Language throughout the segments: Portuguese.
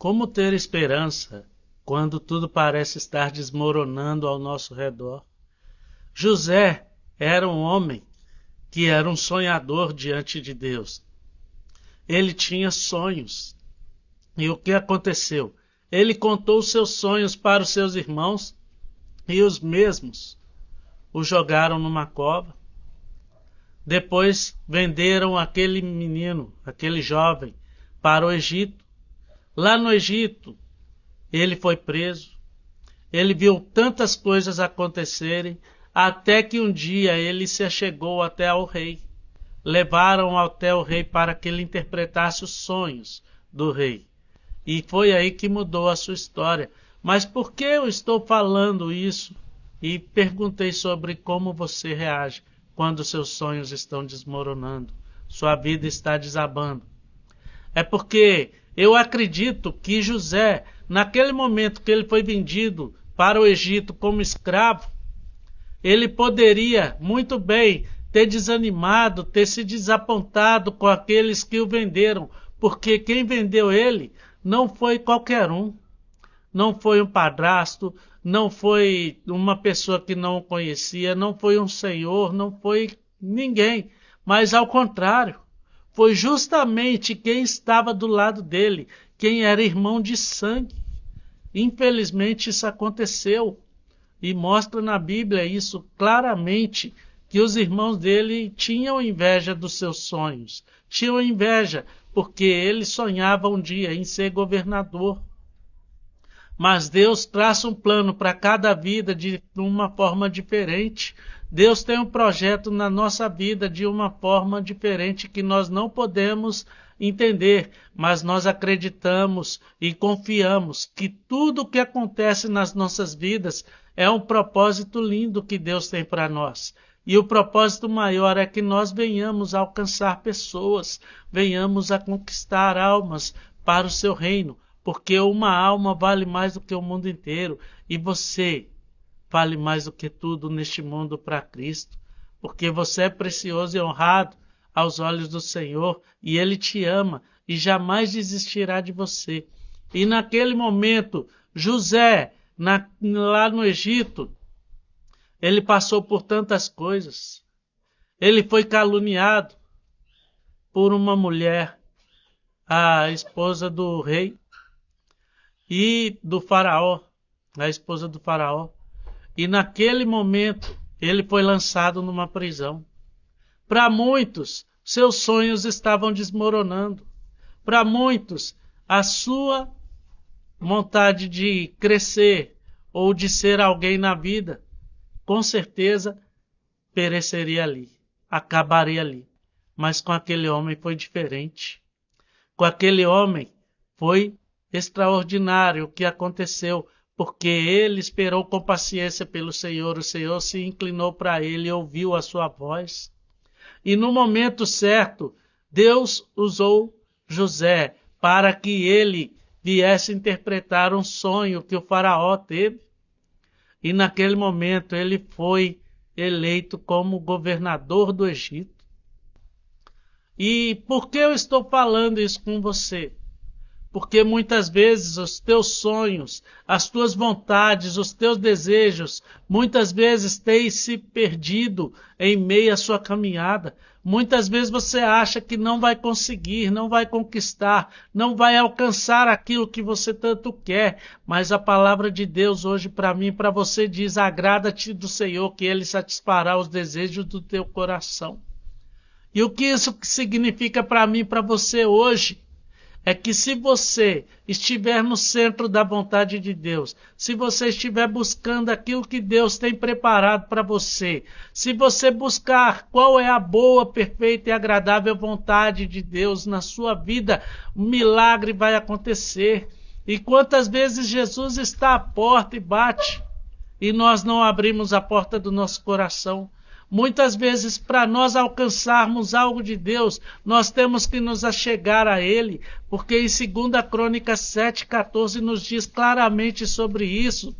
Como ter esperança quando tudo parece estar desmoronando ao nosso redor? José era um homem que era um sonhador diante de Deus. Ele tinha sonhos. E o que aconteceu? Ele contou seus sonhos para os seus irmãos e os mesmos o jogaram numa cova. Depois venderam aquele menino, aquele jovem, para o Egito. Lá no Egito, ele foi preso. Ele viu tantas coisas acontecerem, até que um dia ele se achegou até ao rei. Levaram até o rei para que ele interpretasse os sonhos do rei. E foi aí que mudou a sua história. Mas por que eu estou falando isso? E perguntei sobre como você reage quando seus sonhos estão desmoronando, sua vida está desabando. É porque eu acredito que José, naquele momento que ele foi vendido para o Egito como escravo, ele poderia muito bem ter desanimado, ter se desapontado com aqueles que o venderam, porque quem vendeu ele não foi qualquer um. Não foi um padrasto, não foi uma pessoa que não o conhecia, não foi um senhor, não foi ninguém. Mas ao contrário, foi justamente quem estava do lado dele, quem era irmão de sangue. Infelizmente isso aconteceu. E mostra na Bíblia isso claramente, que os irmãos dele tinham inveja dos seus sonhos. Tinham inveja porque ele sonhava um dia em ser governador. Mas Deus traça um plano para cada vida de uma forma diferente. Deus tem um projeto na nossa vida de uma forma diferente que nós não podemos entender, mas nós acreditamos e confiamos que tudo o que acontece nas nossas vidas é um propósito lindo que Deus tem para nós. E o propósito maior é que nós venhamos a alcançar pessoas, venhamos a conquistar almas para o seu reino. Porque uma alma vale mais do que o mundo inteiro. E você vale mais do que tudo neste mundo para Cristo. Porque você é precioso e honrado aos olhos do Senhor. E Ele te ama e jamais desistirá de você. E naquele momento, José, lá no Egito, ele passou por tantas coisas. Ele foi caluniado por uma mulher, a esposa do rei. E do faraó, a esposa do faraó. E naquele momento, ele foi lançado numa prisão. Para muitos, seus sonhos estavam desmoronando. Para muitos, a sua vontade de crescer ou de ser alguém na vida, com certeza, pereceria ali, acabaria ali. Mas com aquele homem foi diferente. Com aquele homem foi extraordinário o que aconteceu, porque ele esperou com paciência pelo Senhor, o Senhor se inclinou para ele e ouviu a sua voz. E no momento certo, Deus usou José para que ele viesse interpretar um sonho que o faraó teve. E naquele momento ele foi eleito como governador do Egito. E por que eu estou falando isso com você? Porque muitas vezes os teus sonhos, as tuas vontades, os teus desejos, muitas vezes têm se perdido em meio à sua caminhada. Muitas vezes você acha que não vai conseguir, não vai conquistar, não vai alcançar aquilo que você tanto quer. Mas a palavra de Deus hoje para mim e para você diz: agrada-te do Senhor, que Ele satisfará os desejos do teu coração. E o que isso significa para mim e para você hoje? É que se você estiver no centro da vontade de Deus, se você estiver buscando aquilo que Deus tem preparado para você, se você buscar qual é a boa, perfeita e agradável vontade de Deus na sua vida, um milagre vai acontecer. E quantas vezes Jesus está à porta e bate, e nós não abrimos a porta do nosso coração? Muitas vezes, para nós alcançarmos algo de Deus, nós temos que nos achegar a Ele, porque em 2 Crônicas 7,14 nos diz claramente sobre isso,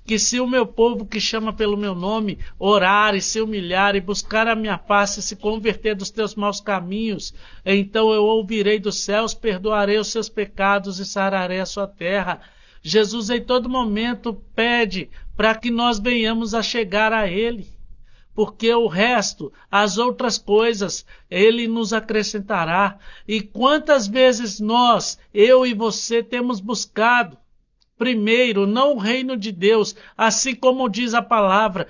que se o meu povo que chama pelo meu nome orar e se humilhar e buscar a minha face e se converter dos teus maus caminhos, então eu ouvirei dos céus, perdoarei os seus pecados e sararei a sua terra. Jesus em todo momento pede para que nós venhamos a chegar a Ele, porque o resto, as outras coisas, Ele nos acrescentará. E quantas vezes nós, eu e você, temos buscado primeiro, não o reino de Deus, assim como diz a palavra,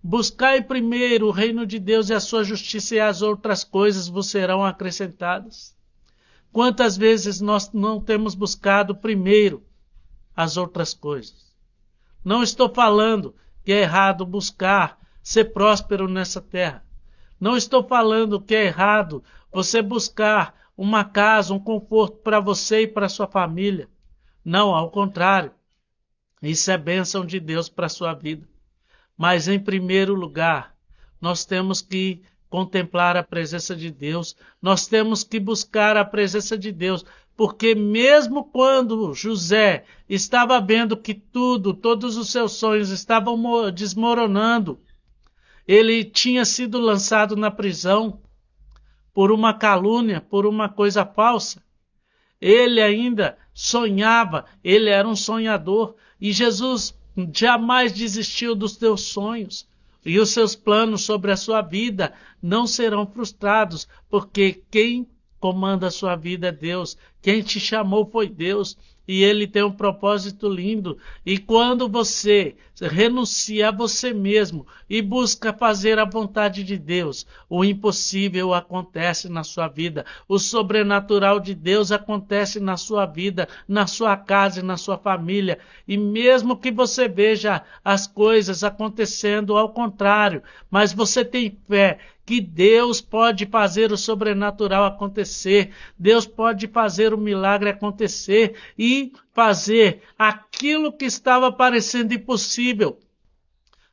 buscai primeiro o reino de Deus e a sua justiça e as outras coisas vos serão acrescentadas. Quantas vezes nós não temos buscado primeiro as outras coisas? Não estou falando que é errado buscar ser próspero nessa terra. Não estou falando que é errado você buscar uma casa, um conforto para você e para sua família. Não, ao contrário. Isso é bênção de Deus para a sua vida. Mas, em primeiro lugar, nós temos que contemplar a presença de Deus. Nós temos que buscar a presença de Deus. Porque mesmo quando José estava vendo que todos os seus sonhos estavam desmoronando, ele tinha sido lançado na prisão por uma calúnia, por uma coisa falsa. Ele ainda sonhava, ele era um sonhador. E Jesus jamais desistiu dos teus sonhos. E os seus planos sobre a sua vida não serão frustrados, porque quem comanda a sua vida é Deus. Quem te chamou foi Deus. E Ele tem um propósito lindo. E quando você renuncia a você mesmo e busca fazer a vontade de Deus, o impossível acontece na sua vida. O sobrenatural de Deus acontece na sua vida, na sua casa e na sua família. E mesmo que você veja as coisas acontecendo ao contrário, mas você tem fé que Deus pode fazer o sobrenatural acontecer, Deus pode fazer o milagre acontecer e fazer aquilo que estava parecendo impossível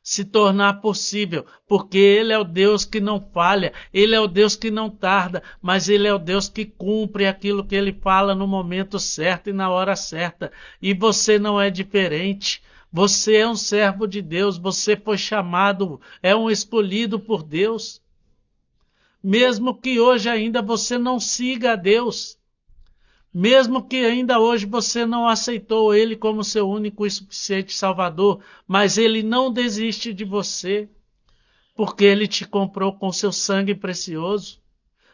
se tornar possível, porque Ele é o Deus que não falha, Ele é o Deus que não tarda, mas Ele é o Deus que cumpre aquilo que Ele fala no momento certo e na hora certa. E você não é diferente. Você é um servo de Deus, você foi chamado, é um escolhido por Deus. Mesmo que hoje ainda você não siga a Deus, mesmo que ainda hoje você não aceitou Ele como seu único e suficiente Salvador, mas Ele não desiste de você, porque Ele te comprou com seu sangue precioso.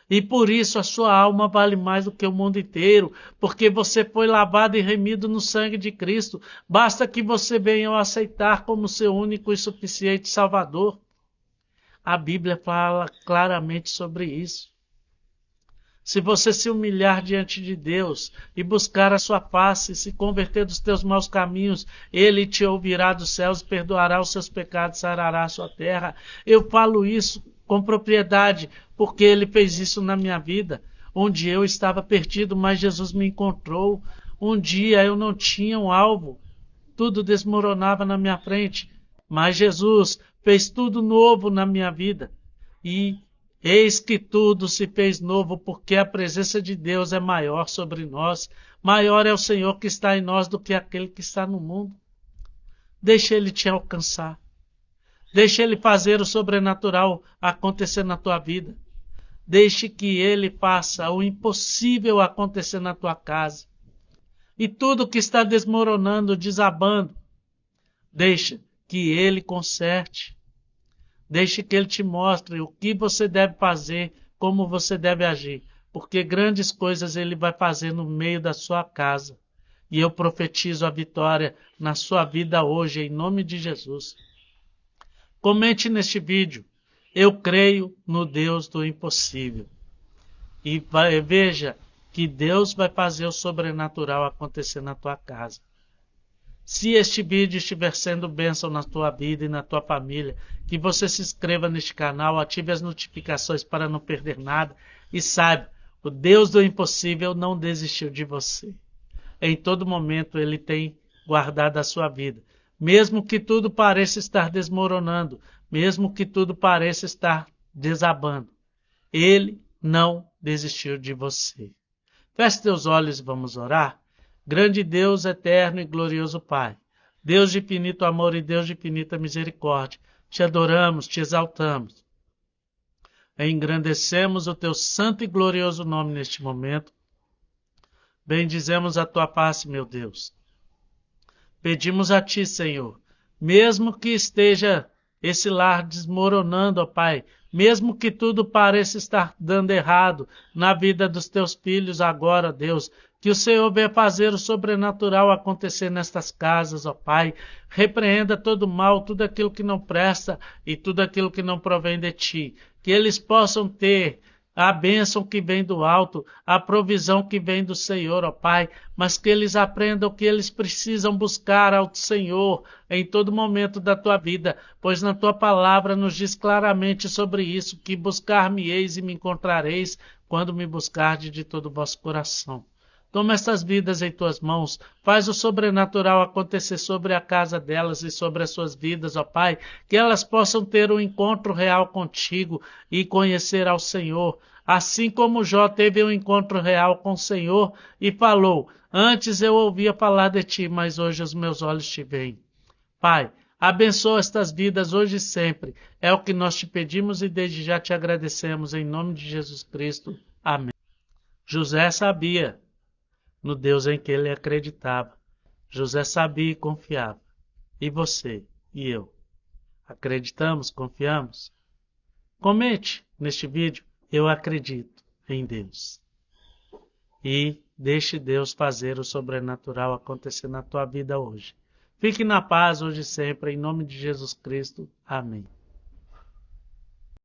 E por isso a sua alma vale mais do que o mundo inteiro, porque você foi lavado e remido no sangue de Cristo. Basta que você venha o aceitar como seu único e suficiente Salvador. A Bíblia fala claramente sobre isso. Se você se humilhar diante de Deus e buscar a sua face e se converter dos teus maus caminhos, Ele te ouvirá dos céus, perdoará os seus pecados, sarará a sua terra. Eu falo isso com propriedade, porque Ele fez isso na minha vida. Um dia eu estava perdido, mas Jesus me encontrou. Um dia eu não tinha um alvo, tudo desmoronava na minha frente, mas Jesus fez tudo novo na minha vida. E eis que tudo se fez novo, porque a presença de Deus é maior sobre nós. Maior é o Senhor que está em nós do que aquele que está no mundo. Deixa Ele te alcançar. Deixa Ele fazer o sobrenatural acontecer na tua vida. Deixe que Ele faça o impossível acontecer na tua casa. E tudo que está desmoronando, desabando, deixa que Ele conserte. Deixe que Ele te mostre o que você deve fazer, como você deve agir, porque grandes coisas Ele vai fazer no meio da sua casa. E eu profetizo a vitória na sua vida hoje, em nome de Jesus. Comente neste vídeo: eu creio no Deus do impossível. E veja que Deus vai fazer o sobrenatural acontecer na tua casa. Se este vídeo estiver sendo bênção na tua vida e na tua família, que você se inscreva neste canal, ative as notificações para não perder nada e saiba, o Deus do impossível não desistiu de você. Em todo momento Ele tem guardado a sua vida. Mesmo que tudo pareça estar desmoronando, mesmo que tudo pareça estar desabando, Ele não desistiu de você. Feche teus olhos e vamos orar. Grande Deus, eterno e glorioso Pai, Deus de infinito amor e Deus de infinita misericórdia. Te adoramos, te exaltamos. Engrandecemos o teu santo e glorioso nome neste momento. Bendizemos a tua face, meu Deus. Pedimos a ti, Senhor, mesmo que esteja esse lar desmoronando, ó Pai, mesmo que tudo pareça estar dando errado na vida dos teus filhos agora, Deus, que o Senhor venha fazer o sobrenatural acontecer nestas casas, ó Pai. Repreenda todo o mal, tudo aquilo que não presta e tudo aquilo que não provém de ti. Que eles possam ter a bênção que vem do alto, a provisão que vem do Senhor, ó Pai, mas que eles aprendam que eles precisam buscar ao Senhor em todo momento da tua vida, pois na tua palavra nos diz claramente sobre isso, que buscar-me-eis e me encontrareis quando me buscardes de todo o vosso coração. Toma estas vidas em tuas mãos, faz o sobrenatural acontecer sobre a casa delas e sobre as suas vidas, ó Pai, que elas possam ter um encontro real contigo e conhecer ao Senhor, assim como Jó teve um encontro real com o Senhor e falou, antes eu ouvia falar de ti, mas hoje os meus olhos te veem. Pai, abençoa estas vidas hoje e sempre, é o que nós te pedimos e desde já te agradecemos, em nome de Jesus Cristo. Amém. José sabia no Deus em que ele acreditava. José sabia e confiava. E você e eu? Acreditamos, confiamos? Comente neste vídeo, eu acredito em Deus. E deixe Deus fazer o sobrenatural acontecer na tua vida hoje. Fique na paz hoje e sempre, em nome de Jesus Cristo. Amém.